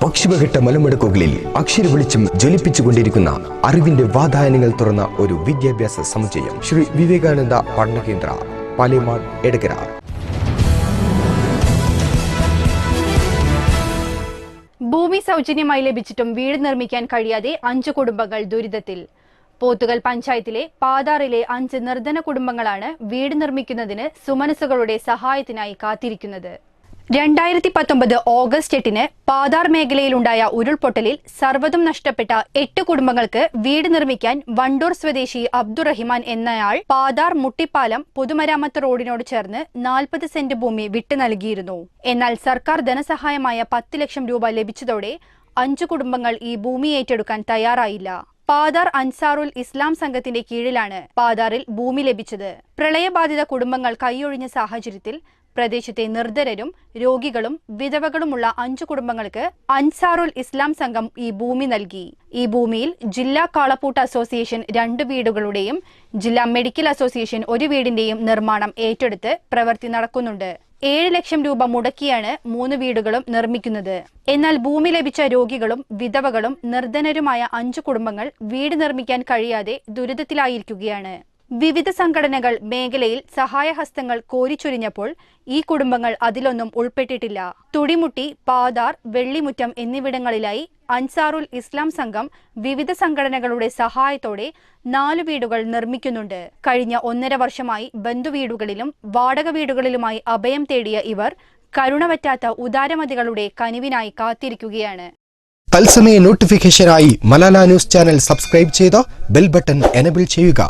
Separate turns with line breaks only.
പക്ഷിമഘട്ട മലമുടക്കുകളിൽ അക്ഷര വെളിച്ചം ജ്വലിപ്പിച്ചുകൊണ്ടിരിക്കുന്ന അറിവിന്റെ വാതായനങ്ങൾ തുറന്ന ഒരു വിദ്യാഭ്യാസ സമുച്ചയം ശ്രീ വിവേകാനന്ദ പഠനകേന്ദ്ര പാലേമാട് എടകര.
ഭൂമി സൗജന്യമായി ലഭിച്ചിട്ടും വീട് നിർമ്മിക്കാൻ കഴിയാതെ 5 കുടുംബങ്ങൾ ദുരിതത്തിൽ. പോത്തുകൽ പഞ്ചായത്തിലെ പാതാറിലെ 5 നിർധന കുടുംബങ്ങളാണ് വീട് നിർമ്മിക്കുന്നതിന് സുമനസുകളുടെ സഹായത്തിനായി കാത്തിരിക്കുന്നത്. 2019 ഓഗസ്റ്റ് 8 പാതാർ മേഖലയിലുണ്ടായ ഉരുൾപൊട്ടലിൽ സർവ്വതും നഷ്ടപ്പെട്ട 8 കുടുംബങ്ങൾക്ക് വീട് നിർമ്മിക്കാൻ വണ്ടൂർ സ്വദേശി അബ്ദുറഹിമാൻ എന്നയാൾ പാതാർ മുട്ടിപ്പാലം പൊതുമരാമത്ത് റോഡിനോട് ചേർന്ന് 40 സെന്റ് ഭൂമി വിട്ടു നൽകിയിരുന്നു. എന്നാൽ സർക്കാർ ധനസഹായമായ 10 ലക്ഷം രൂപ ലഭിച്ചതോടെ 5 കുടുംബങ്ങൾ ഈ ഭൂമി ഏറ്റെടുക്കാൻ തയ്യാറായില്ല. പാതാർ അൻസാറുൽ ഇസ്ലാം സംഘത്തിന്റെ കീഴിലാണ് പാതാറിൽ ഭൂമി ലഭിച്ചത്. പ്രളയബാധിത കുടുംബങ്ങൾ കൈയൊഴിഞ്ഞ സാഹചര്യത്തിൽ പ്രദേശത്തെ നിർധരരും രോഗികളും വിധവകളുമുള്ള 5 കുടുംബങ്ങൾക്ക് അൻസാറുൽ ഇസ്ലാം സംഘം ഈ ഭൂമി നൽകി. ഈ ഭൂമിയിൽ ജില്ലാ കാളപ്പൂട്ട് അസോസിയേഷൻ 2 വീടുകളുടെയും ജില്ലാ മെഡിക്കൽ അസോസിയേഷൻ 1 വീടിന്റെയും നിർമ്മാണം ഏറ്റെടുത്ത് പ്രവൃത്തി നടക്കുന്നുണ്ട്. 7 ലക്ഷം രൂപ മുടക്കിയാണ് 3 വീടുകളും നിർമ്മിക്കുന്നത്. എന്നാൽ ഭൂമി ലഭിച്ച രോഗികളും വിധവകളും നിർധനരുമായ 5 കുടുംബങ്ങൾ വീട് നിർമ്മിക്കാൻ കഴിയാതെ ദുരിതത്തിലായിരിക്കുകയാണ്. വിവിധ സംഘടനകൾ മേഖലയിൽ സഹായഹസ്തങ്ങൾ കോരിച്ചൊരിഞ്ഞപ്പോൾ ഈ കുടുംബങ്ങൾ അതിലൊന്നും ഉൾപ്പെട്ടിട്ടില്ല. തുടിമുട്ടി, പാതാർ, വെള്ളിമുറ്റം എന്നിവിടങ്ങളിലായി അൻസാറുൽ ഇസ്ലാം സംഘം വിവിധ സംഘടനകളുടെ സഹായത്തോടെ 4 വീടുകൾ നിർമ്മിക്കുന്നുണ്ട്. കഴിഞ്ഞ 1.5 വർഷമായി ബന്ധുവീടുകളിലും വാടക വീടുകളിലുമായി അഭയം തേടിയ ഇവർ കരുണവറ്റാത്ത ഉദാരമതികളുടെ കനിവിനായി കാത്തിരിക്കുകയാണ്.
തത്സമയ നോട്ടിഫിക്കേഷനായി മലാല ന്യൂസ് ചാനൽ സബ്സ്ക്രൈബ് ചെയ്ത് ബെൽ ബട്ടൺ എനേബിൾ ചെയ്യുക.